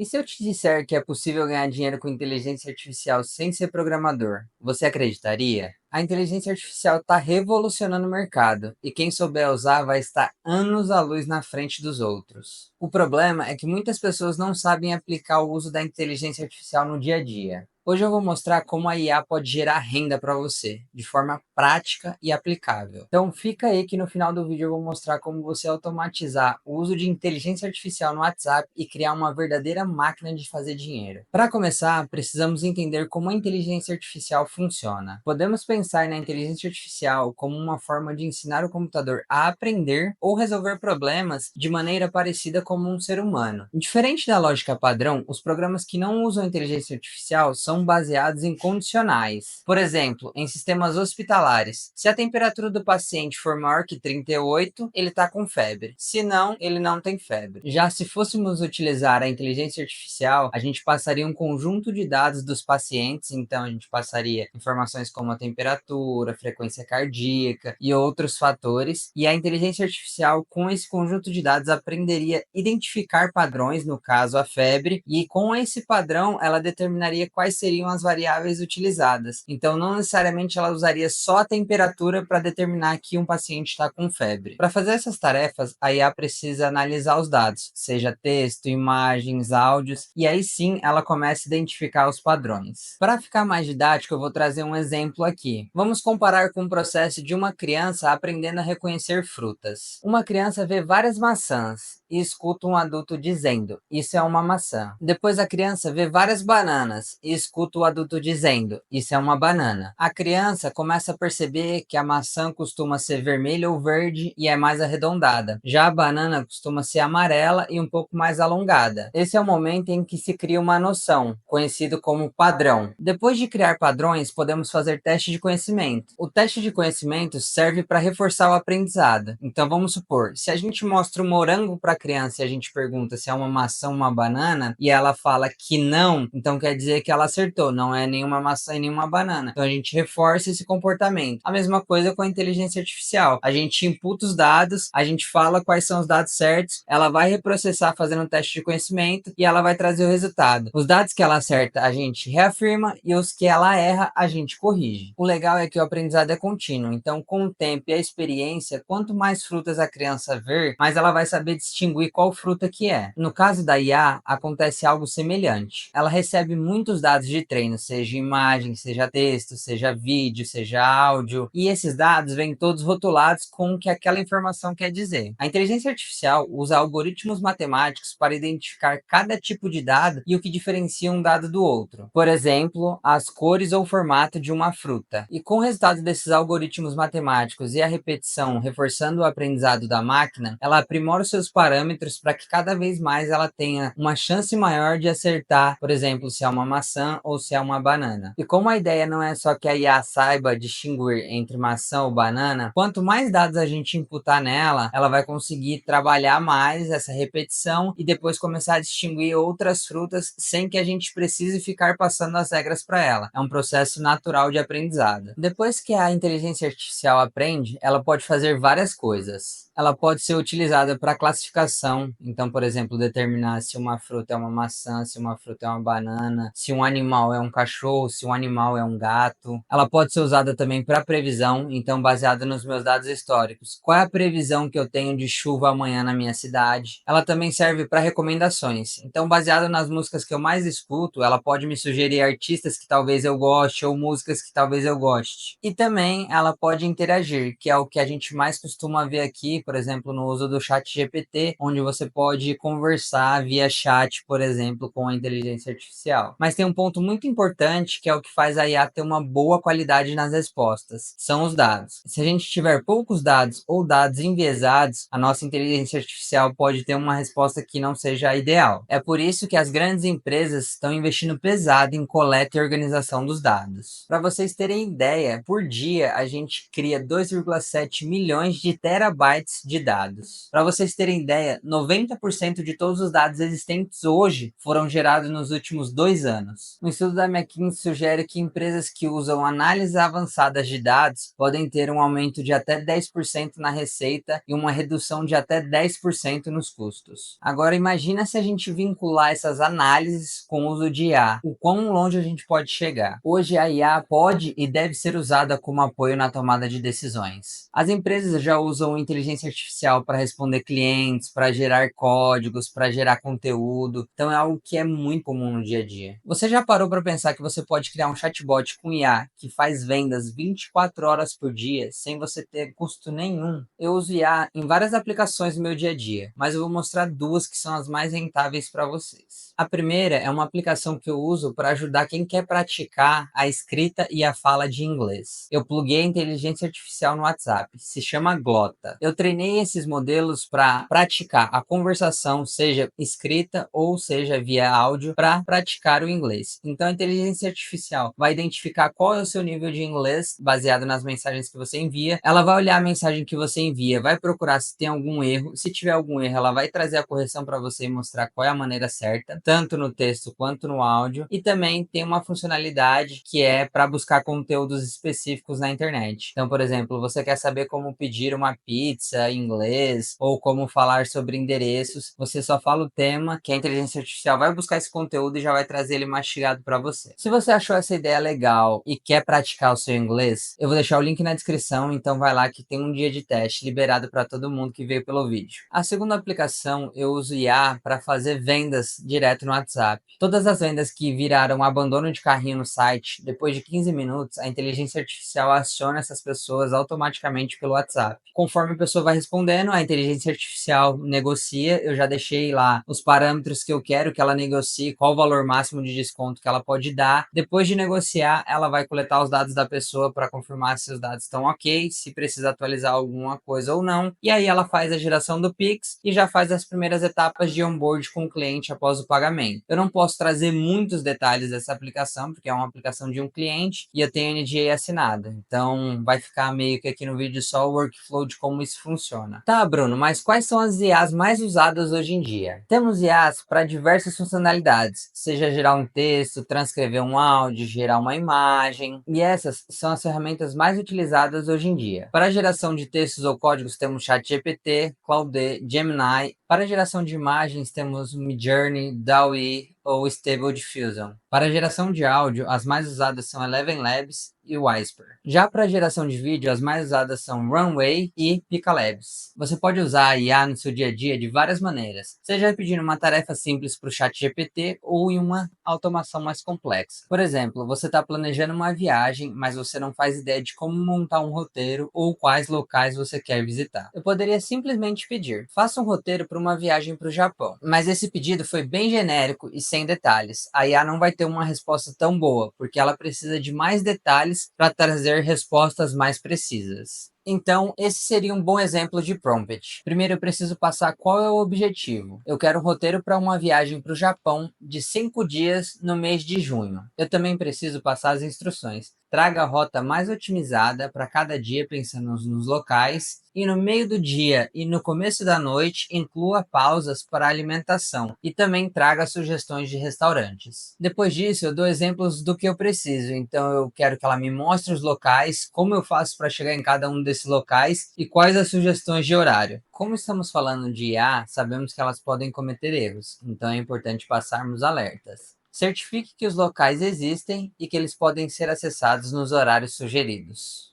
E se eu te disser que é possível ganhar dinheiro com inteligência artificial sem ser programador, você acreditaria? A inteligência artificial está revolucionando o mercado e quem souber usar vai estar anos à luz na frente dos outros. O problema é que muitas pessoas não sabem aplicar o uso da inteligência artificial no dia a dia. Hoje eu vou mostrar como a IA pode gerar renda para você, de forma prática e aplicável. Então fica aí que no final do vídeo eu vou mostrar como você automatizar o uso de inteligência artificial no WhatsApp e criar uma verdadeira máquina de fazer dinheiro. Para começar, precisamos entender como a inteligência artificial funciona. Podemos pensar na inteligência artificial como uma forma de ensinar o computador a aprender ou resolver problemas de maneira parecida como um ser humano. Diferente da lógica padrão, os programas que não usam inteligência artificial são baseados em condicionais. Por exemplo, em sistemas hospitalares, se a temperatura do paciente for maior que 38, ele está com febre. Se não, ele não tem febre. Já se fôssemos utilizar a inteligência artificial, a gente passaria um conjunto de dados dos pacientes, então a gente passaria informações como a temperatura, frequência cardíaca e outros fatores, e a inteligência artificial, com esse conjunto de dados, aprenderia a identificar padrões, no caso a febre, e com esse padrão ela determinaria quais seriam as variáveis utilizadas. Então, não necessariamente ela usaria só a temperatura para determinar que um paciente está com febre. Para fazer essas tarefas, a IA precisa analisar os dados, seja texto, imagens, áudios, e aí sim ela começa a identificar os padrões. Para ficar mais didático, eu vou trazer um exemplo aqui. Vamos comparar com o processo de uma criança aprendendo a reconhecer frutas. Uma criança vê várias maçãs e escuta um adulto dizendo, isso é uma maçã. Depois a criança vê várias bananas e escuta o adulto dizendo, isso é uma banana. A criança começa a perceber que a maçã costuma ser vermelha ou verde e é mais arredondada. Já a banana costuma ser amarela e um pouco mais alongada. Esse é o momento em que se cria uma noção, conhecido como padrão. Depois de criar padrões, podemos fazer teste de conhecimento. O teste de conhecimento serve para reforçar o aprendizado. Então vamos supor, se a gente mostra um morango para a criança e a gente pergunta se é uma maçã ou uma banana, e ela fala que não, então quer dizer que ela acertou, não é nenhuma maçã e nenhuma banana. Então a gente reforça esse comportamento. A mesma coisa com a inteligência artificial. A gente imputa os dados, a gente fala quais são os dados certos, ela vai reprocessar fazendo um teste de conhecimento e ela vai trazer o resultado. Os dados que ela acerta, a gente reafirma e os que ela erra, a gente corrige. O legal é que o aprendizado é contínuo, então com o tempo e a experiência, quanto mais frutas a criança ver, mais ela vai saber distinguir qual fruta que é. No caso da IA, acontece algo semelhante. Ela recebe muitos dados de treino, seja imagem, seja texto, seja vídeo, seja áudio, e esses dados vêm todos rotulados com o que aquela informação quer dizer. A inteligência artificial usa algoritmos matemáticos para identificar cada tipo de dado e o que diferencia um dado do outro. Por exemplo, as cores ou formato de uma fruta. E com o resultado desses algoritmos matemáticos e a repetição reforçando o aprendizado da máquina, ela aprimora os seus parâmetros para que cada vez mais ela tenha uma chance maior de acertar, por exemplo, se é uma maçã ou se é uma banana. E como a ideia não é só que a IA saiba distinguir entre maçã ou banana, quanto mais dados a gente imputar nela, ela vai conseguir trabalhar mais essa repetição e depois começar a distinguir outras frutas sem que a gente precise ficar passando as regras para ela. É um processo natural de aprendizado. Depois que a inteligência artificial aprende, ela pode fazer várias coisas. Ela pode ser utilizada para classificação, então, por exemplo, determinar se uma fruta é uma maçã, se uma fruta é uma banana, se um animal é um cachorro, se um animal é um gato. Ela pode ser usada também para previsão, então, baseada nos meus dados históricos. Qual é a previsão que eu tenho de chuva amanhã na minha cidade? Ela também serve para recomendações, então, baseada nas músicas que eu mais escuto, ela pode me sugerir artistas que talvez eu goste ou músicas que talvez eu goste. E também ela pode interagir, que é o que a gente mais costuma ver aqui, por exemplo, no uso do chat GPT, onde você pode conversar via chat, por exemplo, com a inteligência artificial. Mas tem um ponto muito importante, que é o que faz a IA ter uma boa qualidade nas respostas, são os dados. Se a gente tiver poucos dados ou dados enviesados, a nossa inteligência artificial pode ter uma resposta que não seja a ideal. É por isso que as grandes empresas estão investindo pesado em coleta e organização dos dados. Para vocês terem ideia, por dia a gente cria 2,7 milhões de terabytes de dados. Para vocês terem ideia, 90% de todos os dados existentes hoje foram gerados nos últimos 2 anos. Um estudo da McKinsey sugere que empresas que usam análises avançadas de dados podem ter um aumento de até 10% na receita e uma redução de até 10% nos custos. Agora imagina se a gente vincular essas análises com o uso de IA, o quão longe a gente pode chegar. Hoje a IA pode e deve ser usada como apoio na tomada de decisões. As empresas já usam inteligência artificial para responder clientes, para gerar códigos, para gerar conteúdo, então é algo que é muito comum no dia a dia. Você já parou para pensar que você pode criar um chatbot com IA que faz vendas 24 horas por dia sem você ter custo nenhum? Eu uso IA em várias aplicações no meu dia a dia, mas eu vou mostrar duas que são as mais rentáveis para vocês. A primeira é uma aplicação que eu uso para ajudar quem quer praticar a escrita e a fala de inglês. Eu pluguei a inteligência artificial no WhatsApp, se chama Glota. Eu treinei esses modelos para praticar a conversação, seja escrita ou seja via áudio, para praticar o inglês. Então a inteligência artificial vai identificar qual é o seu nível de inglês baseado nas mensagens que você envia. Ela vai olhar a mensagem que você envia, vai procurar se tem algum erro. Se tiver algum erro, ela vai trazer a correção para você e mostrar qual é a maneira certa, tanto no texto quanto no áudio. E também tem uma funcionalidade que é para buscar conteúdos específicos na internet. Então, por exemplo, você quer saber como pedir uma pizza em inglês ou como falar sobre endereços, você só fala o tema que a inteligência artificial vai buscar esse conteúdo e já vai trazer ele mastigado para você. Se você achou essa ideia legal e quer praticar o seu inglês, eu vou deixar o link na descrição, então vai lá que tem um dia de teste liberado para todo mundo que veio pelo vídeo. A segunda aplicação, eu uso IA para fazer vendas direto no WhatsApp. Todas as vendas que viraram abandono de carrinho no site, depois de 15 minutos, a inteligência artificial aciona essas pessoas automaticamente pelo WhatsApp. Conforme a pessoa vai respondendo, a inteligência artificial negocia. Eu já deixei lá os parâmetros que eu quero que ela negocie, qual o valor máximo de desconto que ela pode dar. Depois de negociar, ela vai coletar os dados da pessoa para confirmar se os dados estão ok, se precisa atualizar alguma coisa ou não. E aí ela faz a geração do Pix e já faz as primeiras etapas de onboard com o cliente após o pagamento. Eu não posso trazer muitos detalhes dessa aplicação, porque é uma aplicação de um cliente e eu tenho NDA assinada. Então vai ficar meio que aqui no vídeo só o workflow de como isso funciona. Tá, Bruno, mas quais são as IAs mais usadas hoje em dia? Temos IAs para diversas funcionalidades, seja gerar um texto, transcrever um áudio, gerar uma imagem, e essas são as ferramentas mais utilizadas hoje em dia. Para a geração de textos ou códigos temos ChatGPT, Claude, Gemini. Para a geração de imagens temos Midjourney, DALL-E ou Stable Diffusion. Para a geração de áudio, as mais usadas são Eleven Labs e Whisper. Já para a geração de vídeo, as mais usadas são Runway e Pika Labs. Você pode usar a IA no seu dia a dia de várias maneiras, seja pedindo uma tarefa simples para o ChatGPT ou em uma automação mais complexa. Por exemplo, você está planejando uma viagem, mas você não faz ideia de como montar um roteiro ou quais locais você quer visitar. Eu poderia simplesmente pedir: faça um roteiro para uma viagem para o Japão. Mas esse pedido foi bem genérico e sem detalhes. A IA não vai ter uma resposta tão boa, porque ela precisa de mais detalhes para trazer respostas mais precisas. Então, esse seria um bom exemplo de prompt. Primeiro, eu preciso passar qual é o objetivo. Eu quero um roteiro para uma viagem para o Japão de 5 dias no mês de junho. Eu também preciso passar as instruções. Traga a rota mais otimizada para cada dia, pensando nos locais. E no meio do dia e no começo da noite, inclua pausas para alimentação. E também traga sugestões de restaurantes. Depois disso, eu dou exemplos do que eu preciso. Então, eu quero que ela me mostre os locais, como eu faço para chegar em cada um desses locais e quais as sugestões de horário. Como estamos falando de IA, sabemos que elas podem cometer erros. Então, é importante passarmos alertas. Certifique que os locais existem e que eles podem ser acessados nos horários sugeridos.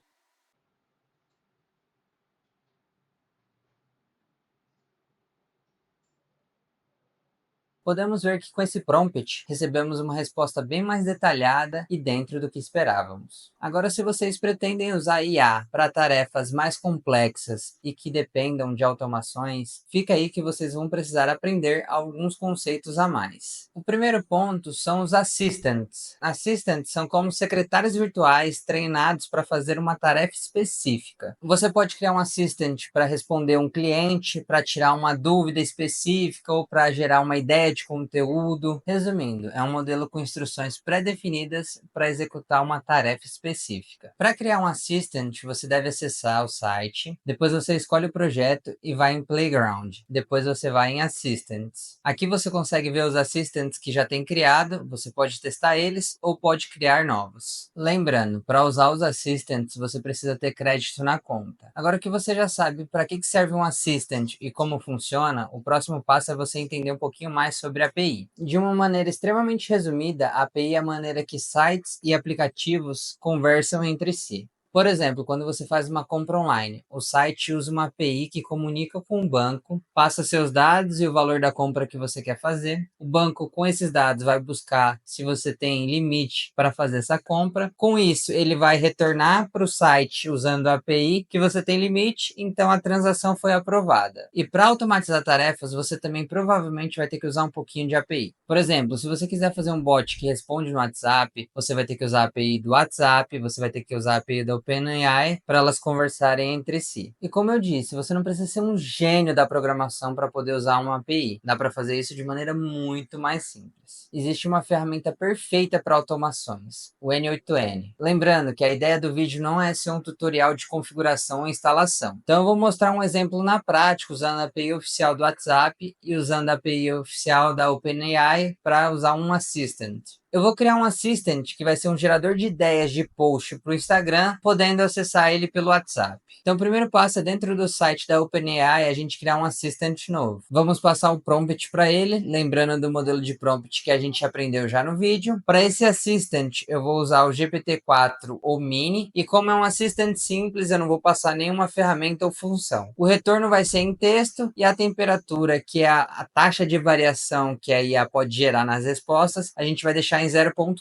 Podemos ver que com esse prompt recebemos uma resposta bem mais detalhada e dentro do que esperávamos. Agora, se vocês pretendem usar IA para tarefas mais complexas e que dependam de automações, fica aí que vocês vão precisar aprender alguns conceitos a mais. O primeiro ponto são os assistants. Assistants são como secretários virtuais treinados para fazer uma tarefa específica. Você pode criar um assistant para responder um cliente, para tirar uma dúvida específica ou para gerar uma ideia de conteúdo. Resumindo, é um modelo com instruções pré-definidas para executar uma tarefa específica. Para criar um assistant, você deve acessar o site, depois você escolhe o projeto e vai em Playground. Depois você vai em Assistants. Aqui você consegue ver os assistants que já tem criado, você pode testar eles ou pode criar novos. Lembrando, para usar os assistants, você precisa ter crédito na conta. Agora que você já sabe para que serve um assistant e como funciona, o próximo passo é você entender um pouquinho mais sobre a API. De uma maneira extremamente resumida, a API é a maneira que sites e aplicativos conversam entre si. Por exemplo, quando você faz uma compra online, o site usa uma API que comunica com o banco, passa seus dados e o valor da compra que você quer fazer. O banco, com esses dados, vai buscar se você tem limite para fazer essa compra. Com isso, ele vai retornar para o site usando a API que você tem limite, então a transação foi aprovada. E para automatizar tarefas, você também provavelmente vai ter que usar um pouquinho de API. Por exemplo, se você quiser fazer um bot que responde no WhatsApp, você vai ter que usar a API do WhatsApp, você vai ter que usar a API da OpenAI para elas conversarem entre si. E como eu disse, você não precisa ser um gênio da programação para poder usar uma API. Dá para fazer isso de maneira muito mais simples. Existe uma ferramenta perfeita para automações, o N8N. Lembrando que a ideia do vídeo não é ser um tutorial de configuração ou instalação. Então eu vou mostrar um exemplo na prática usando a API oficial do WhatsApp e usando a API oficial da OpenAI para usar um assistant. Eu vou criar um assistant que vai ser um gerador de ideias de post para o Instagram, podendo acessar ele pelo WhatsApp. Então, o primeiro passo é dentro do site da OpenAI a gente criar um assistant novo. Vamos passar o prompt para ele, lembrando do modelo de prompt que a gente aprendeu já no vídeo. Para esse assistant, eu vou usar o GPT-4 ou Mini, e como é um assistant simples, eu não vou passar nenhuma ferramenta ou função. O retorno vai ser em texto e a temperatura, que é a taxa de variação que a IA pode gerar nas respostas, a gente vai deixar em 0.4.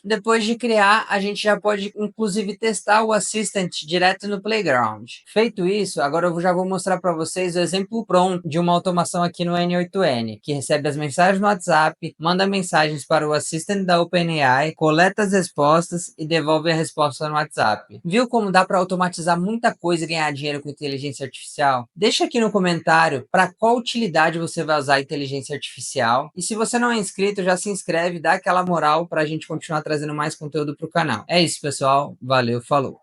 Depois de criar, a gente já pode inclusive testar o Assistant direto no Playground. Feito isso, agora eu já vou mostrar para vocês o exemplo pronto de uma automação aqui no N8N, que recebe as mensagens no WhatsApp, manda mensagens para o Assistant da OpenAI, coleta as respostas e devolve a resposta no WhatsApp. Viu como dá para automatizar muita coisa e ganhar dinheiro com inteligência artificial? Deixa aqui no comentário para qual utilidade você vai usar a inteligência artificial. E se você não é inscrito, já se inscreve, dá aquela moral para a gente continuar trazendo mais conteúdo para o canal. É isso, pessoal. Valeu, falou!